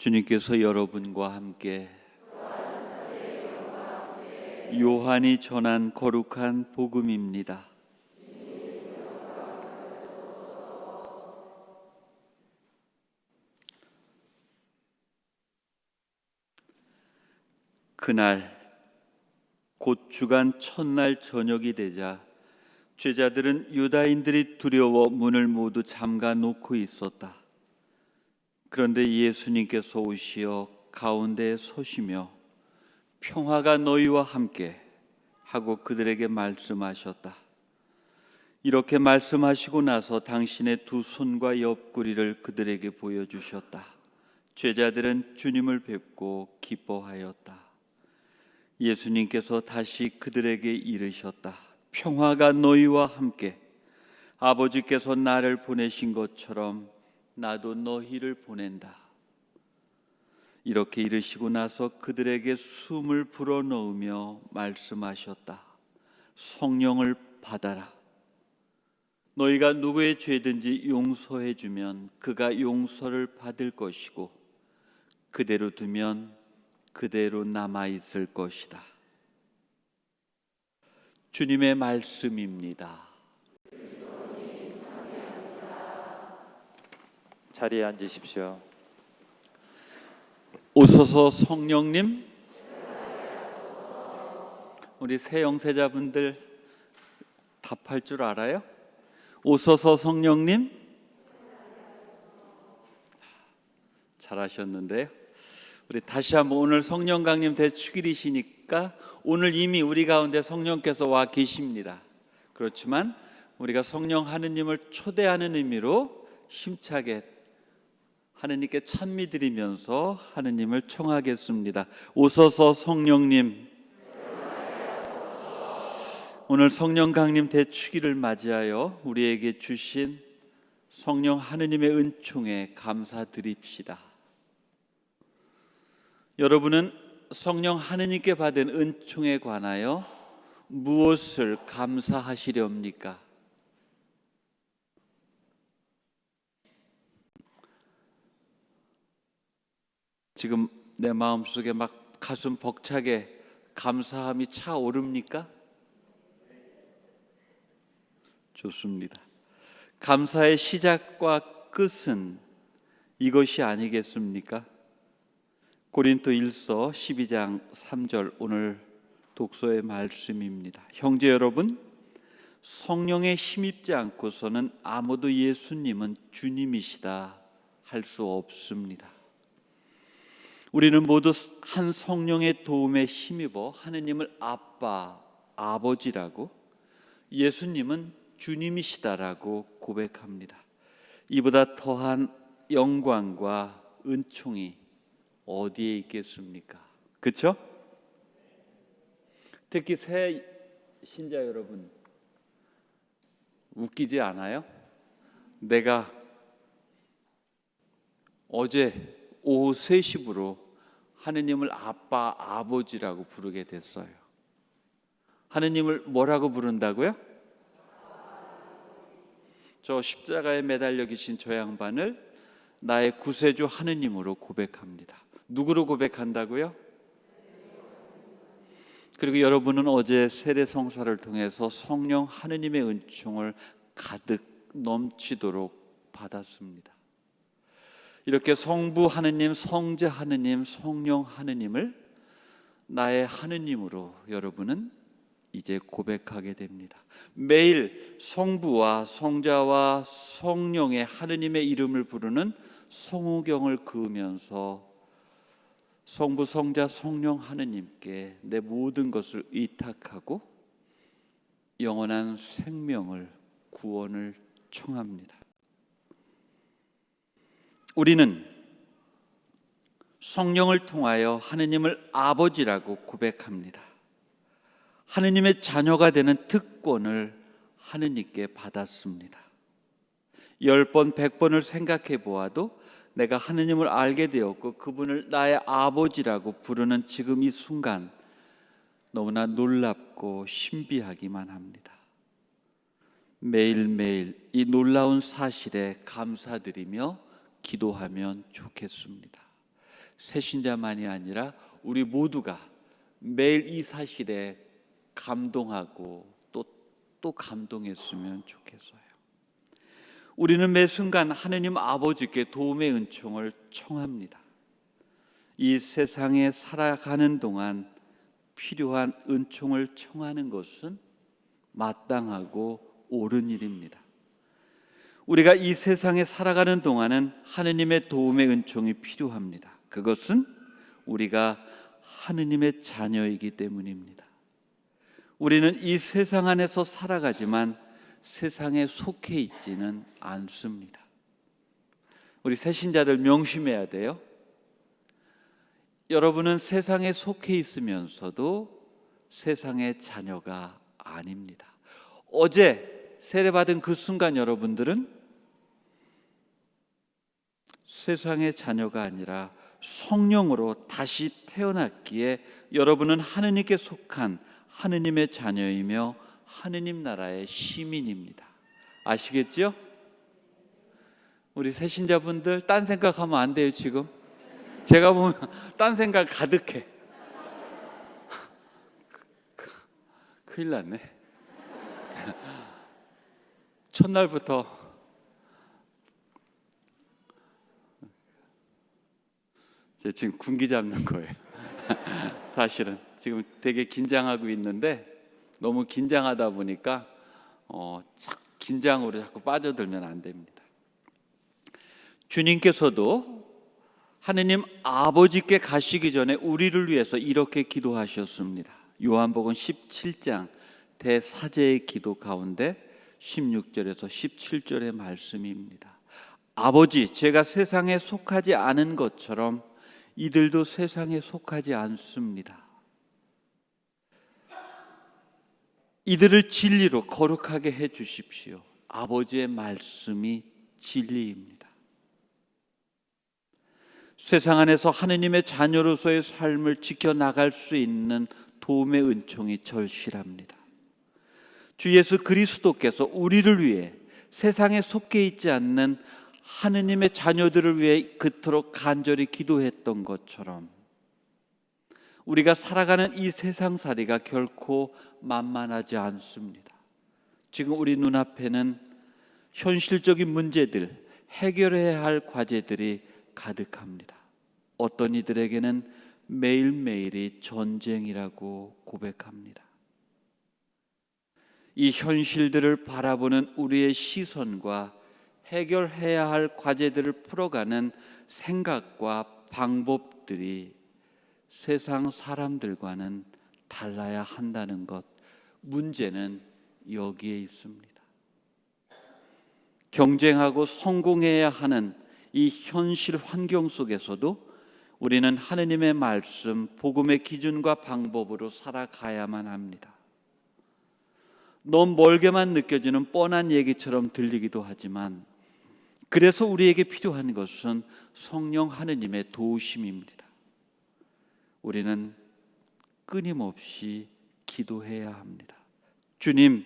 주님께서 여러분과 함께 요한이 전한 거룩한 복음입니다. 그날 곧 주간 첫날 저녁이 되자 제자들은 유다인들이 두려워 문을 모두 잠가 놓고 있었다. 그런데 예수님께서 오시어 가운데에 서시며 평화가 너희와 함께 하고 그들에게 말씀하셨다. 이렇게 말씀하시고 나서 당신의 두 손과 옆구리를 그들에게 보여주셨다. 제자들은 주님을 뵙고 기뻐하였다. 예수님께서 다시 그들에게 이르셨다. 평화가 너희와 함께. 아버지께서 나를 보내신 것처럼 나도 너희를 보낸다. 이렇게 이르시고 나서 그들에게 숨을 불어넣으며 말씀하셨다. 성령을 받아라. 너희가 누구의 죄든지 용서해 주면 그가 용서를 받을 것이고 그대로 두면 그대로 남아 있을 것이다. 주님의 말씀입니다. 자리에 앉으십시오. 오소서 성령님. 우리 새 영세자분들 답할 줄 알아요? 오소서 성령님. 잘하셨는데요. 우리 다시 한번, 오늘 성령 강림 대축일이시니까 오늘 이미 우리 가운데 성령께서 와 계십니다. 그렇지만 우리가 성령 하느님을 초대하는 의미로 힘차게 하느님께 찬미 드리면서 하느님을 청하겠습니다. 오소서 성령님. 오늘 성령 강림 대축일을 맞이하여 우리에게 주신 성령 하느님의 은총에 감사드립시다. 여러분은 성령 하느님께 받은 은총에 관하여 무엇을 감사하시렵니까? 지금 내 마음속에 막 가슴 벅차게 감사함이 차오릅니까? 좋습니다. 감사의 시작과 끝은 이것이 아니겠습니까? 고린도일서 12장 3절 오늘 독서의 말씀입니다. 형제 여러분, 성령에 힘입지 않고서는 아무도 예수님은 주님이시다 할 수 없습니다. 우리는 모두 한 성령의 도움에 힘입어 하느님을 아빠, 아버지라고, 예수님은 주님이시다라고 고백합니다. 이보다 더한 영광과 은총이 어디에 있겠습니까? 그렇죠? 특히 새 신자 여러분, 웃기지 않아요? 내가 어제 오후 3시부로 하느님을 아빠, 아버지라고 부르게 됐어요. 하느님을 뭐라고 부른다고요? 저 십자가에 매달려 계신 저 양반을 나의 구세주 하느님으로 고백합니다. 누구로 고백한다고요? 그리고 여러분은 어제 세례성사를 통해서 성령 하느님의 은총을 가득 넘치도록 받았습니다. 이렇게 성부 하느님, 성자 하느님, 성령 하느님을 나의 하느님으로 여러분은 이제 고백하게 됩니다. 매일 성부와 성자와 성령의 하느님의 이름을 부르는 성우경을 그으면서 성부, 성자, 성령 하느님께 내 모든 것을 의탁하고 영원한 생명을, 구원을 청합니다. 우리는 성령을 통하여 하느님을 아버지라고 고백합니다. 하느님의 자녀가 되는 특권을 하느님께 받았습니다. 10번, 100번을 생각해 보아도 내가 하느님을 알게 되었고 그분을 나의 아버지라고 부르는 지금 이 순간 너무나 놀랍고 신비하기만 합니다. 매일매일 이 놀라운 사실에 감사드리며 기도하면 좋겠습니다. 새신자만이 아니라 우리 모두가 매일 이 사실에 감동하고 또 감동했으면 좋겠어요. 우리는 매 순간 하느님 아버지께 도움의 은총을 청합니다. 이 세상에 살아가는 동안 필요한 은총을 청하는 것은 마땅하고 옳은 일입니다. 우리가 이 세상에 살아가는 동안은 하느님의 도움의 은총이 필요합니다. 그것은 우리가 하느님의 자녀이기 때문입니다. 우리는 이 세상 안에서 살아가지만 세상에 속해 있지는 않습니다. 우리 새신자들 명심해야 돼요. 여러분은 세상에 속해 있으면서도 세상의 자녀가 아닙니다. 어제 세례받은 그 순간 여러분들은 세상의 자녀가 아니라 성령으로 다시 태어났기에 여러분은 하느님께 속한 하느님의 자녀이며 하느님 나라의 시민입니다. 아시겠죠? 우리 새신자분들 딴 생각하면 안 돼요. 지금 제가 보면 딴 생각 가득해. 큰일 났네. 첫날부터 지금 군기 잡는 거예요. 사실은 지금 되게 긴장하고 있는데 너무 긴장하다 보니까 긴장으로 자꾸 빠져들면 안 됩니다. 주님께서도 하느님 아버지께 가시기 전에 우리를 위해서 이렇게 기도하셨습니다. 요한복음 17장 대사제의 기도 가운데 16절에서 17절의 말씀입니다. 아버지, 제가 세상에 속하지 않은 것처럼 이들도 세상에 속하지 않습니다. 이들을 진리로 거룩하게 해 주십시오. 아버지의 말씀이 진리입니다. 세상 안에서 하느님의 자녀로서의 삶을 지켜나갈 수 있는 도움의 은총이 절실합니다. 주 예수 그리스도께서 우리를 위해 세상에 속해 있지 않는 하느님의 자녀들을 위해 그토록 간절히 기도했던 것처럼 우리가 살아가는 이 세상살이가 결코 만만하지 않습니다. 지금 우리 눈앞에는 현실적인 문제들, 해결해야 할 과제들이 가득합니다. 어떤 이들에게는 매일매일이 전쟁이라고 고백합니다. 이 현실들을 바라보는 우리의 시선과 해결해야 할 과제들을 풀어가는 생각과 방법들이 세상 사람들과는 달라야 한다는 것, 문제는 여기에 있습니다. 경쟁하고 성공해야 하는 이 현실 환경 속에서도 우리는 하느님의 말씀, 복음의 기준과 방법으로 살아가야만 합니다. 너무 멀게만 느껴지는 뻔한 얘기처럼 들리기도 하지만 그래서 우리에게 필요한 것은 성령 하느님의 도우심입니다. 우리는 끊임없이 기도해야 합니다. 주님,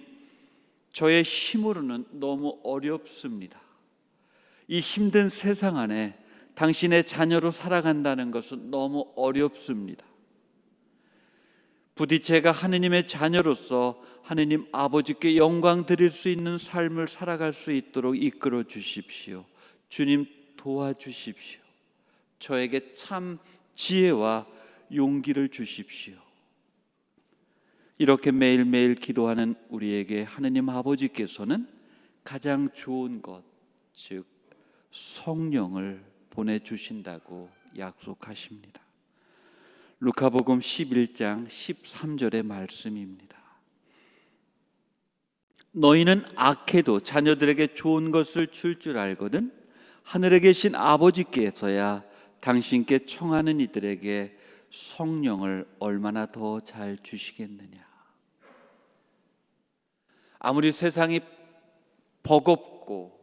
저의 힘으로는 너무 어렵습니다. 이 힘든 세상 안에 당신의 자녀로 살아간다는 것은 너무 어렵습니다. 부디 제가 하느님의 자녀로서 하느님 아버지께 영광 드릴 수 있는 삶을 살아갈 수 있도록 이끌어 주십시오. 주님 도와주십시오. 저에게 참 지혜와 용기를 주십시오. 이렇게 매일매일 기도하는 우리에게 하느님 아버지께서는 가장 좋은 것, 즉 성령을 보내주신다고 약속하십니다. 루카복음 11장 13절의 말씀입니다. 너희는 악해도 자녀들에게 좋은 것을 줄 알거든 하늘에 계신 아버지께서야 당신께 청하는 이들에게 성령을 얼마나 더 잘 주시겠느냐. 아무리 세상이 버겁고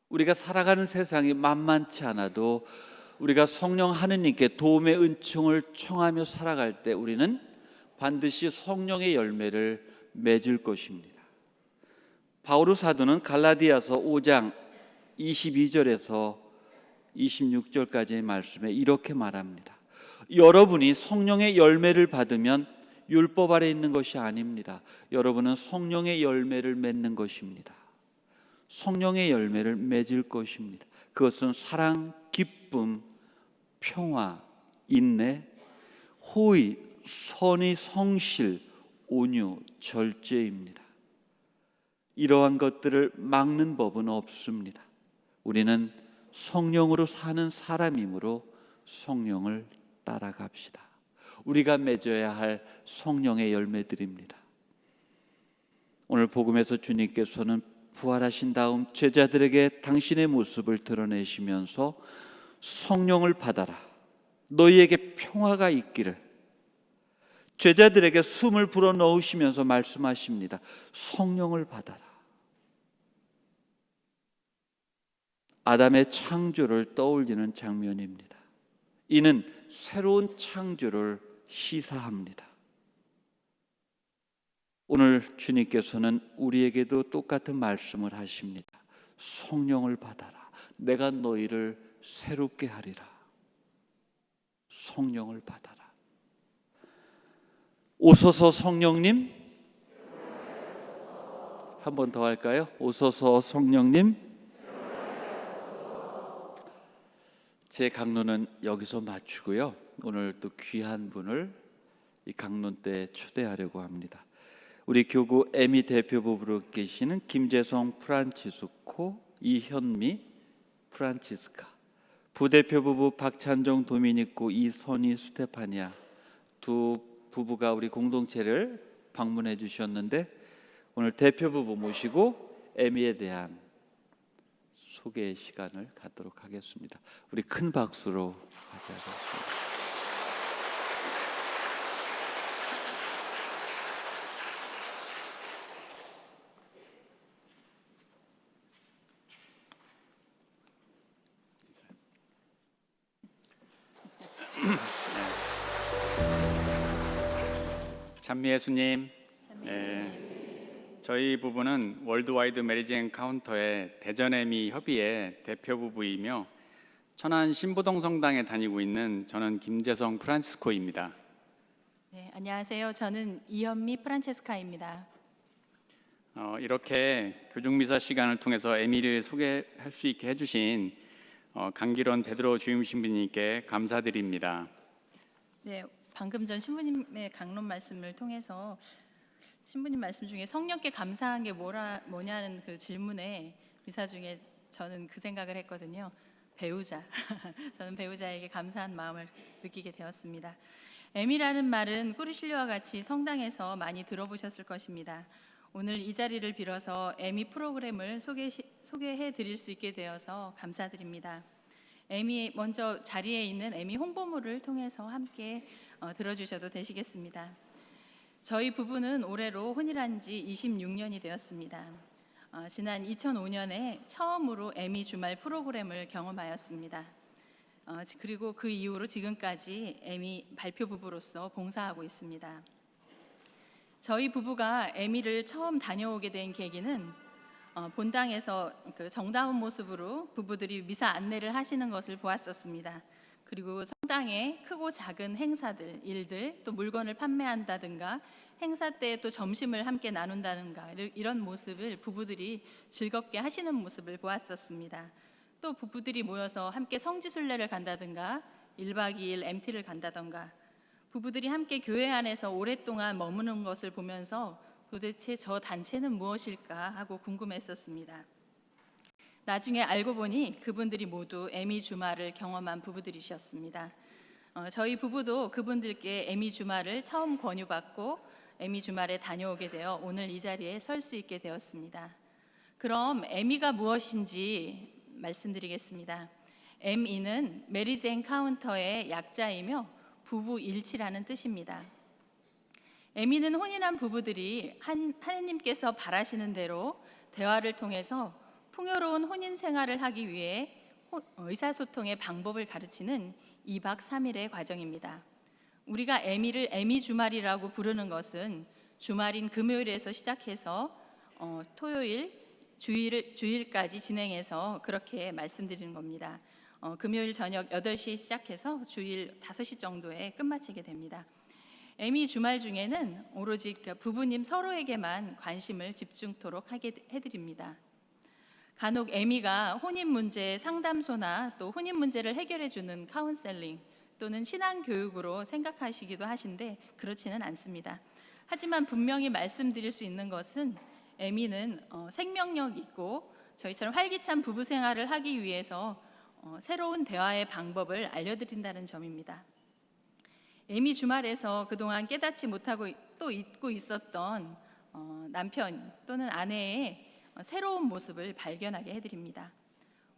우리가 살아가는 세상이 만만치 않아도 우리가 성령 하느님께 도움의 은총을 청하며 살아갈 때 우리는 반드시 성령의 열매를 맺을 것입니다. 바오로 사도는 갈라디아서 5장 22절에서 26절까지의 말씀에 이렇게 말합니다. 여러분이 성령의 열매를 받으면 율법 아래 있는 것이 아닙니다. 여러분은 성령의 열매를 맺는 것입니다. 성령의 열매를 맺을 것입니다. 그것은 사랑, 기쁨, 평화, 인내, 호의, 선의, 성실, 온유, 절제입니다. 이러한 것들을 막는 법은 없습니다. 우리는 성령으로 사는 사람이므로 성령을 따라갑시다. 우리가 맺어야 할 성령의 열매들입니다. 오늘 복음에서 주님께서는 부활하신 다음 제자들에게 당신의 모습을 드러내시면서 성령을 받아라, 너희에게 평화가 있기를, 제자들에게 숨을 불어넣으시면서 말씀하십니다. 성령을 받아라. 아담의 창조를 떠올리는 장면입니다. 이는 새로운 창조를 시사합니다. 오늘 주님께서는 우리에게도 똑같은 말씀을 하십니다. 성령을 받아라. 내가 너희를 새롭게 하리라. 성령을 받아라. 오소서 성령님. 한 번 더 할까요? 오소서 성령님. 제 강론은 여기서 마치고요. 오늘 또 귀한 분을 이 강론 때 초대하려고 합니다. 우리 교구 에미 대표부부로 계시는 김재성 프란치스코, 이현미 프란치스카, 부대표부부 박찬종 도미니코, 이선희 스테파니아 두 부부가 우리 공동체를 방문해 주셨는데 오늘 대표부부 모시고 에미에 대한 소개 시간을 갖도록 하겠습니다. 우리 큰 박수로 맞이하겠습니다. 찬미 예수님, 저희 부부는 월드와이드 메리지 엔카운터의 대전에미 협의회 대표 부부이며 천안 신부동 성당에 다니고 있는 저는 김재성 프란치스코입니다. 네, 안녕하세요. 저는 이현미 프란체스카입니다. 이렇게 교중미사 시간을 통해서 에미를 소개할 수 있게 해주신 강기론 베드로 주임 신부님께 감사드립니다. 네, 방금 전 신부님의 강론 말씀을 통해서 신부님 말씀 중에 성령께 감사한 게 뭐냐는 그 질문에 미사 중에 저는 그 생각을 했거든요. 배우자. 저는 배우자에게 감사한 마음을 느끼게 되었습니다. 에미라는 말은 꾸르실리와 같이 성당에서 많이 들어보셨을 것입니다. 오늘 이 자리를 빌어서 에미 프로그램을 소개해 드릴 수 있게 되어서 감사드립니다. 에미 먼저 자리에 있는 에미 홍보물을 통해서 함께 들어주셔도 되시겠습니다. 저희 부부는 올해로 혼인한 지 26년이 되었습니다. 지난 2005년에 처음으로 에미 주말 프로그램을 경험하였습니다. 그리고 그 이후로 지금까지 에미 발표 부부로서 봉사하고 있습니다. 저희 부부가 에미를 처음 다녀오게 된 계기는 본당에서 그 정다운 모습으로 부부들이 미사 안내를 하시는 것을 보았었습니다. 그리고 성당에 크고 작은 행사들, 일들, 또 물건을 판매한다든가 행사 때 또 점심을 함께 나눈다든가 이런 모습을 부부들이 즐겁게 하시는 모습을 보았었습니다. 또 부부들이 모여서 함께 성지순례를 간다든가 1박 2일 MT를 간다든가 부부들이 함께 교회 안에서 오랫동안 머무는 것을 보면서 도대체 저 단체는 무엇일까 하고 궁금했었습니다. 나중에 알고 보니 그분들이 모두 에미 주말을 경험한 부부들이셨습니다. 저희 부부도 그분들께 에미 주말을 처음 권유받고 에미 주말에 다녀오게 되어 오늘 이 자리에 설 수 있게 되었습니다. 그럼 에미가 무엇인지 말씀드리겠습니다. ME는 메리지 엔카운터의 약자이며 부부 일치라는 뜻입니다. 에미는 혼인한 부부들이 하느님께서 바라시는 대로 대화를 통해서 풍요로운 혼인 생활을 하기 위해 의사소통의 방법을 가르치는 2박 3일의 과정입니다. 우리가 에미를 에미 주말이라고 부르는 것은 주말인 금요일에서 시작해서 토요일, 주일까지 진행해서 그렇게 말씀드리는 겁니다. 금요일 저녁 8시에 시작해서 주일 5시 정도에 끝마치게 됩니다. 에미 주말 중에는 오로지 부부님 서로에게만 관심을 집중토록 하게 해드립니다. 간혹 에미가 혼인 문제 상담소나 또 혼인 문제를 해결해 주는 카운셀링 또는 신앙 교육으로 생각하시기도 하신데 그렇지는 않습니다. 하지만 분명히 말씀드릴 수 있는 것은 에미는 생명력 있고 저희처럼 활기찬 부부 생활을 하기 위해서 새로운 대화의 방법을 알려드린다는 점입니다. 에미 주말에서 그동안 깨닫지 못하고 또 잊고 있었던 남편 또는 아내의 새로운 모습을 발견하게 해드립니다.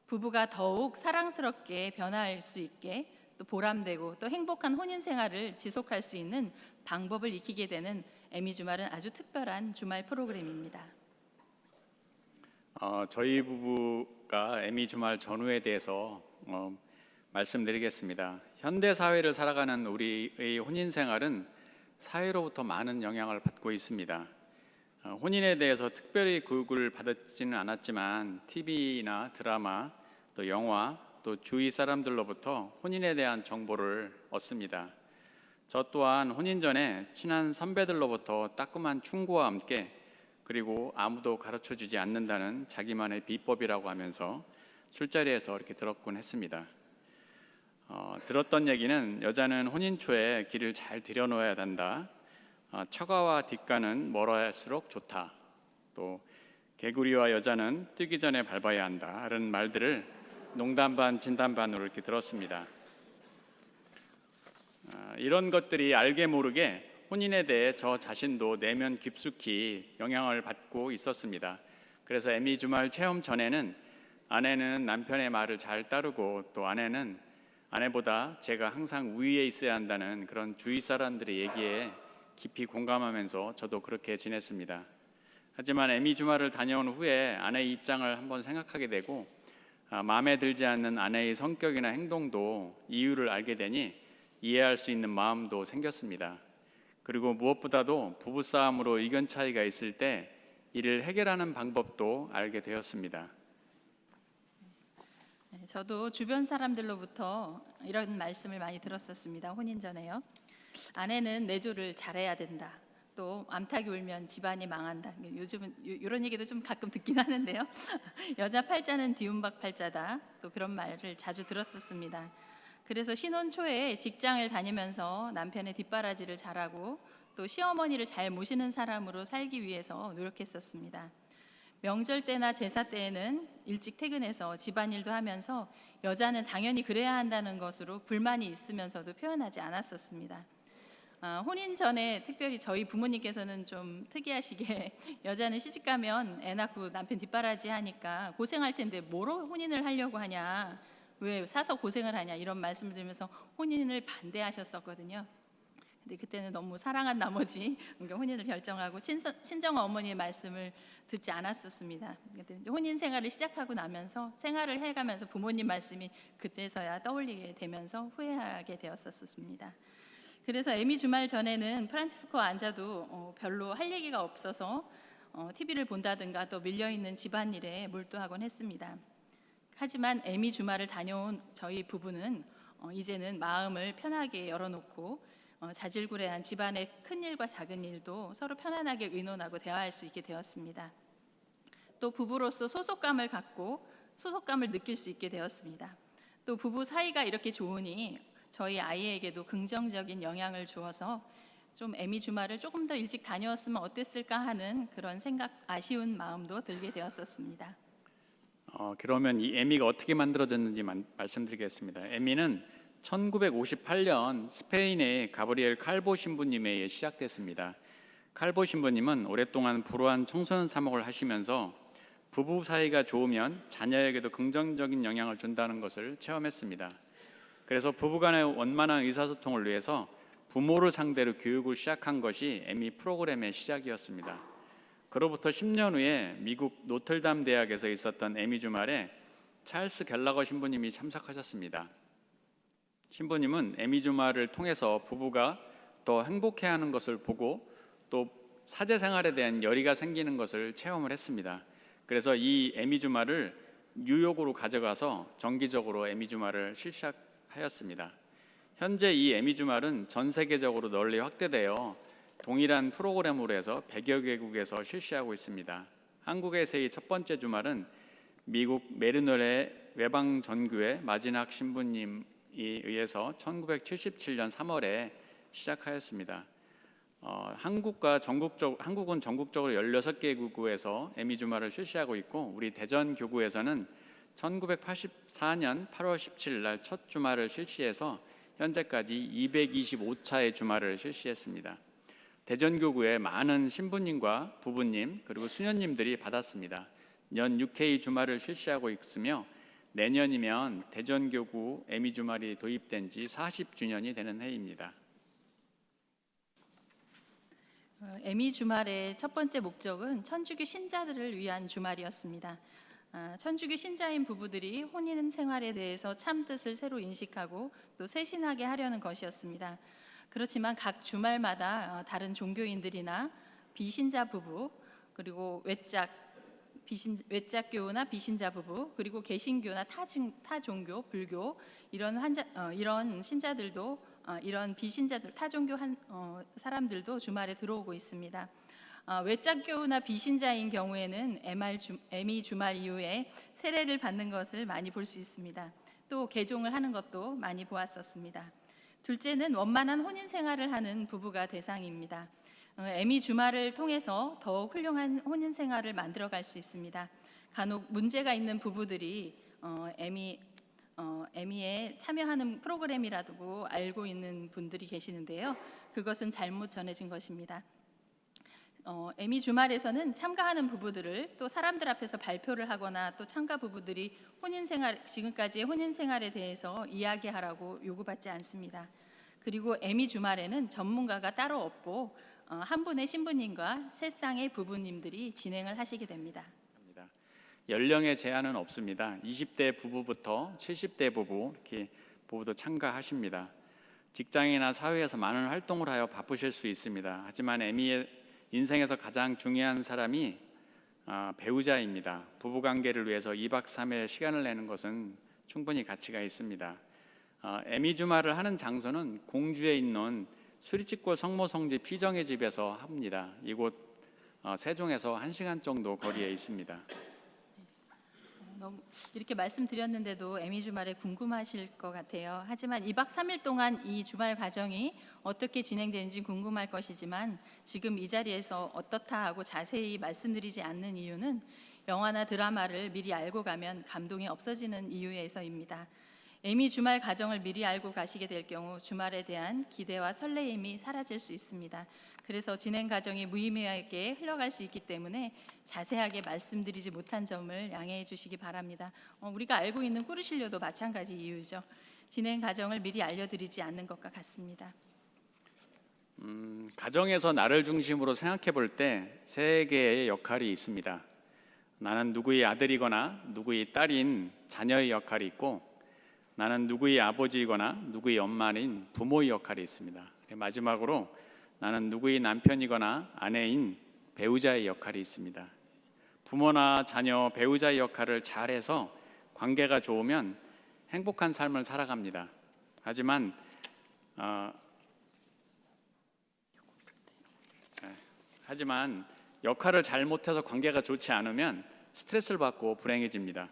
부부가 더욱 사랑스럽게 변화할 수 있게 또 보람되고 또 행복한 혼인 생활을 지속할 수 있는 방법을 익히게 되는 에미 주말은 아주 특별한 주말 프로그램입니다. 저희 부부가 에미 주말 전후에 대해서 말씀드리겠습니다. 현대 사회를 살아가는 우리의 혼인 생활은 사회로부터 많은 영향을 받고 있습니다. 혼인에 대해서 특별히 교육을 받았지는 않았지만 TV나 드라마, 또 영화, 또 주위 사람들로부터 혼인에 대한 정보를 얻습니다. 저 또한 혼인 전에 친한 선배들로부터 따끔한 충고와 함께 그리고 아무도 가르쳐주지 않는다는 자기만의 비법이라고 하면서 술자리에서 이렇게 들었곤 했습니다. 들었던 얘기는 여자는 혼인 초에 길을 잘 들여놓아야 한다. 처가와 뒷가는 멀어할수록 좋다. 또 개구리와 여자는 뜨기 전에 밟아야 한다. 이런 말들을 농담 반 진담 반으로 이렇게 들었습니다. 이런 것들이 알게 모르게 혼인에 대해 저 자신도 내면 깊숙이 영향을 받고 있었습니다. 그래서 에미 주말 체험 전에는 아내는 남편의 말을 잘 따르고 또 아내는 아내보다 제가 항상 우위에 있어야 한다는 그런 주위 사람들의 얘기에 깊이 공감하면서 저도 그렇게 지냈습니다. 하지만 에미 주말을 다녀온 후에 아내의 입장을 한번 생각하게 되고 마음에 들지 않는 아내의 성격이나 행동도 이유를 알게 되니 이해할 수 있는 마음도 생겼습니다. 그리고 무엇보다도 부부싸움으로 의견 차이가 있을 때 이를 해결하는 방법도 알게 되었습니다. 저도 주변 사람들로부터 이런 말씀을 많이 들었었습니다. 혼인 전에요. 아내는 내조를 잘해야 된다. 또 암탉이 울면 집안이 망한다. 요즘은 이런 얘기도 좀 가끔 듣긴 하는데요. 여자 팔자는 뒤움박 팔자다. 또 그런 말을 자주 들었었습니다. 그래서 신혼 초에 직장을 다니면서 남편의 뒷바라지를 잘하고 또 시어머니를 잘 모시는 사람으로 살기 위해서 노력했었습니다. 명절 때나 제사 때에는 일찍 퇴근해서 집안일도 하면서 여자는 당연히 그래야 한다는 것으로 불만이 있으면서도 표현하지 않았었습니다. 혼인 전에 특별히 저희 부모님께서는 좀 특이하시게 여자는 시집가면 애 낳고 남편 뒷바라지 하니까 고생할 텐데 뭐로 혼인을 하려고 하냐, 왜 사서 고생을 하냐 이런 말씀을 드리면서 혼인을 반대하셨었거든요. 근데 그때는 너무 사랑한 나머지 혼인을 결정하고 친정 어머니의 말씀을 듣지 않았었습니다. 혼인 생활을 시작하고 나면서 생활을 해가면서 부모님 말씀이 그때서야 떠올리게 되면서 후회하게 되었었습니다. 그래서 에미 주말 전에는 프란치스코와 앉아도 별로 할 얘기가 없어서 TV를 본다든가 또 밀려있는 집안일에 몰두하곤 했습니다. 하지만 에미 주말을 다녀온 저희 부부는 이제는 마음을 편하게 열어놓고 자질구레한 집안의 큰 일과 작은 일도 서로 편안하게 의논하고 대화할 수 있게 되었습니다. 또 부부로서 소속감을 갖고 소속감을 느낄 수 있게 되었습니다. 또 부부 사이가 이렇게 좋으니 저희 아이에게도 긍정적인 영향을 주어서 좀 에미 주말을 조금 더 일찍 다녀왔으면 어땠을까 하는 그런 생각, 아쉬운 마음도 들게 되었었습니다. 그러면 이 에미가 어떻게 만들어졌는지 말씀드리겠습니다. 에미는 1958년 스페인의 가브리엘 칼보 신부님에 의해 시작됐습니다. 칼보 신부님은 오랫동안 불우한 청소년 사목을 하시면서 부부 사이가 좋으면 자녀에게도 긍정적인 영향을 준다는 것을 체험했습니다. 그래서 부부간의 원만한 의사소통을 위해서 부모를 상대로 교육을 시작한 것이 에미 프로그램의 시작이었습니다. 그로부터 10년 후에 미국 노틀담 대학에서 있었던 에미 주말에 찰스 갤러거 신부님이 참석하셨습니다. 신부님은 에미 주말을 통해서 부부가 더 행복해하는 것을 보고 또 사제 생활에 대한 열의가 생기는 것을 체험을 했습니다. 그래서 이 에미 주말을 뉴욕으로 가져가서 정기적으로 에미 주말을 실시하였습니다. 현재 이 에미 주말은 전 세계적으로 널리 확대되어 동일한 프로그램으로 해서 100여 개국에서 실시하고 있습니다. 한국에서의 첫 번째 주말은 미국 메리노의 외방전교회 마지막 신부님이 의해서 1977년 3월에 시작하였습니다. 한국은 전국적으로 16개국에서 에미 주말을 실시하고 있고, 우리 대전 교구에서는 1984년 8월 17일 날 첫 주말을 실시해서 현재까지 225차의 주말을 실시했습니다. 대전 교구에 많은 신부님과 부부님 그리고 수녀님들이 받았습니다. 연 6회의 주말을 실시하고 있으며 내년이면 대전 교구 에미 주말이 도입된 지 40주년이 되는 해입니다. 에미 주말의 첫 번째 목적은 천주교 신자들을 위한 주말이었습니다. 천주교 신자인 부부들이 혼인 생활에 대해서 참 뜻을 새로 인식하고 또 쇄신하게 하려는 것이었습니다. 그렇지만 각 주말마다 다른 종교인들이나 비신자 부부, 그리고 외짝 교우나 비신자 부부, 그리고 개신교나 타 종교, 불교 이런 신자들도 이런 비신자들, 타종교 사람들도 주말에 들어오고 있습니다. 외짝 교우나 비신자인 경우에는 에미 주말 이후에 세례를 받는 것을 많이 볼 수 있습니다. 또 개종을 하는 것도 많이 보았었습니다. 둘째는 원만한 혼인 생활을 하는 부부가 대상입니다. 에미 주말을 통해서 더욱 훌륭한 혼인 생활을 만들어갈 수 있습니다. 간혹 문제가 있는 부부들이 에미에 참여하는 프로그램이라고 알고 있는 분들이 계시는데요. 그것은 잘못 전해진 것입니다. 에미 주말에서는 참가하는 부부들을 또 사람들 앞에서 발표를 하거나 또 참가 부부들이 지금까지의 혼인 생활에 대해서 이야기하라고 요구받지 않습니다. 그리고 에미 주말에는 전문가가 따로 없고 한 분의 신부님과 세 쌍의 부부님들이 진행을 하시게 됩니다. 연령의 제한은 없습니다. 20대 부부부터 70대 부부 이렇게 부부도 참가하십니다. 직장이나 사회에서 많은 활동을 하여 바쁘실 수 있습니다. 하지만 에미의 인생에서 가장 중요한 사람이 배우자입니다. 부부관계를 위해서 2박 3일 시간을 내는 것은 충분히 가치가 있습니다. 에미 주말을 하는 장소는 공주에 있는 수리치골 성모성지 피정의 집에서 합니다. 이곳 세종에서 1시간 정도 거리에 있습니다. 이렇게 말씀드렸는데도 에미 주말에 궁금하실 것 같아요. 하지만 2박 3일 동안 이 주말 과정이 어떻게 진행되는지 궁금할 것이지만 지금 이 자리에서 어떻다 하고 자세히 말씀드리지 않는 이유는 영화나 드라마를 미리 알고 가면 감동이 없어지는 이유에서입니다. 에미 주말 과정을 미리 알고 가시게 될 경우 주말에 대한 기대와 설레임이 사라질 수 있습니다. 그래서 진행 과정이 무의미하게 흘러갈 수 있기 때문에 자세하게 말씀드리지 못한 점을 양해해 주시기 바랍니다. 우리가 알고 있는 꾸르실료도 마찬가지 이유죠. 진행 과정을 미리 알려드리지 않는 것과 같습니다. 가정에서 나를 중심으로 생각해 볼 때 세 개의 역할이 있습니다. 나는 누구의 아들이거나 누구의 딸인 자녀의 역할이 있고, 나는 누구의 아버지이거나 누구의 엄마인 부모의 역할이 있습니다. 마지막으로 나는 누구의 남편이거나 아내인 배우자의 역할이 있습니다. 부모나 자녀, 배우자의 역할을 잘해서 관계가 좋으면 행복한 삶을 살아갑니다. 하지만 역할을 잘못해서 관계가 좋지 않으면 스트레스를 받고 불행해집니다.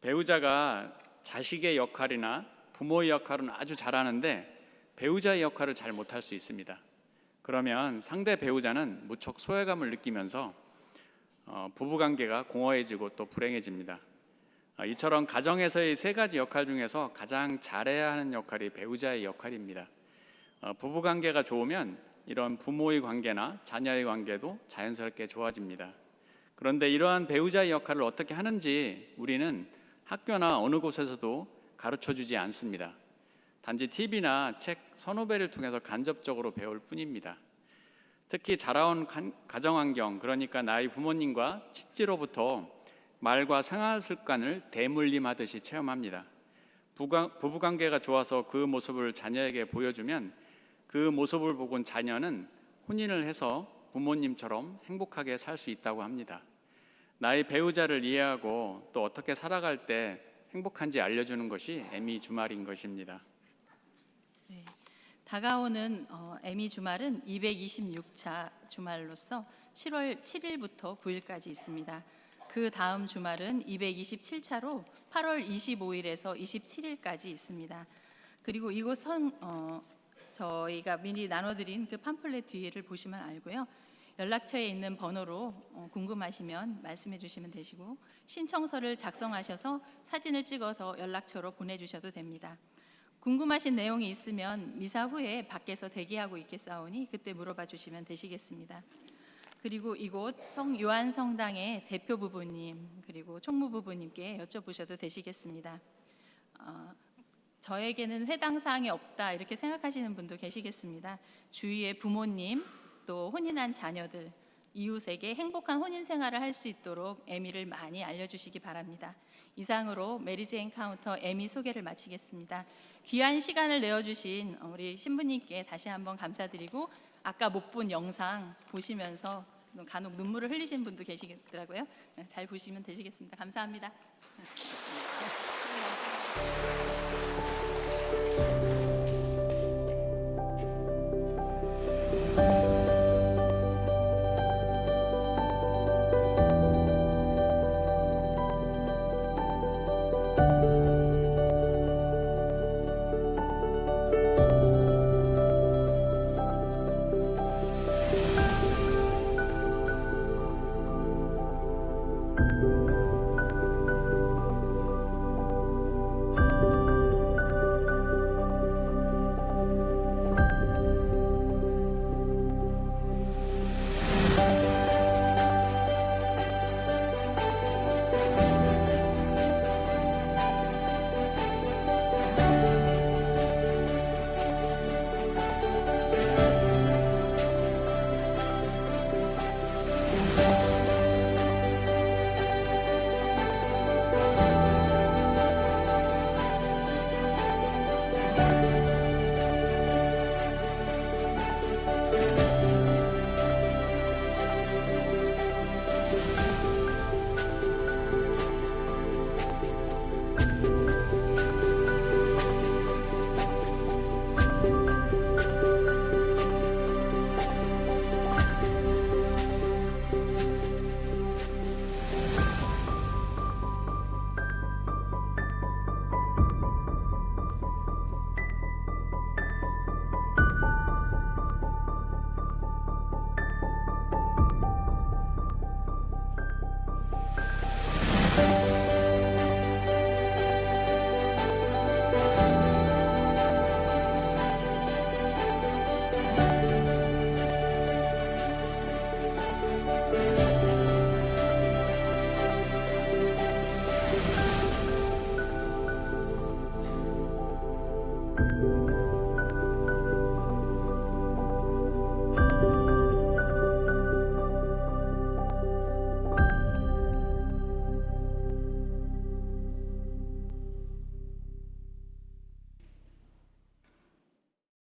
배우자가 자식의 역할이나 부모의 역할은 아주 잘하는데 배우자의 역할을 잘 못할 수 있습니다. 그러면 상대 배우자는 무척 소외감을 느끼면서 부부관계가 공허해지고 또 불행해집니다. 이처럼 가정에서의 세 가지 역할 중에서 가장 잘해야 하는 역할이 배우자의 역할입니다. 부부관계가 좋으면 이런 부모의 관계나 자녀의 관계도 자연스럽게 좋아집니다. 그런데 이러한 배우자의 역할을 어떻게 하는지 우리는 학교나 어느 곳에서도 가르쳐주지 않습니다. 단지 TV나 책, 선후배를 통해서 간접적으로 배울 뿐입니다. 특히 자라온 가정환경, 그러니까 나의 부모님과 친지로부터 말과 생활 습관을 대물림하듯이 체험합니다. 부부관계가 좋아서 그 모습을 자녀에게 보여주면 그 모습을 보곤 자녀는 혼인을 해서 부모님처럼 행복하게 살 수 있다고 합니다. 나의 배우자를 이해하고 또 어떻게 살아갈 때 행복한지 알려주는 것이 에미 주말인 것입니다. 네. 다가오는 에미 주말은 226차 주말로서 7월 7일부터 9일까지 있습니다. 그 다음 주말은 227차로 8월 25일에서 27일까지 있습니다. 그리고 이곳 저희가 미리 나눠드린 그 팜플렛 뒤를 보시면 알고요. 연락처에 있는 번호로 궁금하시면 말씀해 주시면 되시고, 신청서를 작성하셔서 사진을 찍어서 연락처로 보내주셔도 됩니다. 궁금하신 내용이 있으면 미사 후에 밖에서 대기하고 있겠사오니 그때 물어봐 주시면 되시겠습니다. 그리고 이곳 요한성당의 대표 부부님 그리고 총무 부부님께 여쭤보셔도 되시겠습니다. 저에게는 회당 사항이 없다 이렇게 생각하시는 분도 계시겠습니다. 주위의 부모님 또 혼인한 자녀들 이웃에게 행복한 혼인 생활을 할 수 있도록 에미를 많이 알려주시기 바랍니다. 이상으로 메리지 엔카운터 에미 소개를 마치겠습니다. 귀한 시간을 내어주신 우리 신부님께 다시 한번 감사드리고, 아까 못 본 영상 보시면서 간혹 눈물을 흘리신 분도 계시더라고요. 잘 보시면 되시겠습니다. 감사합니다.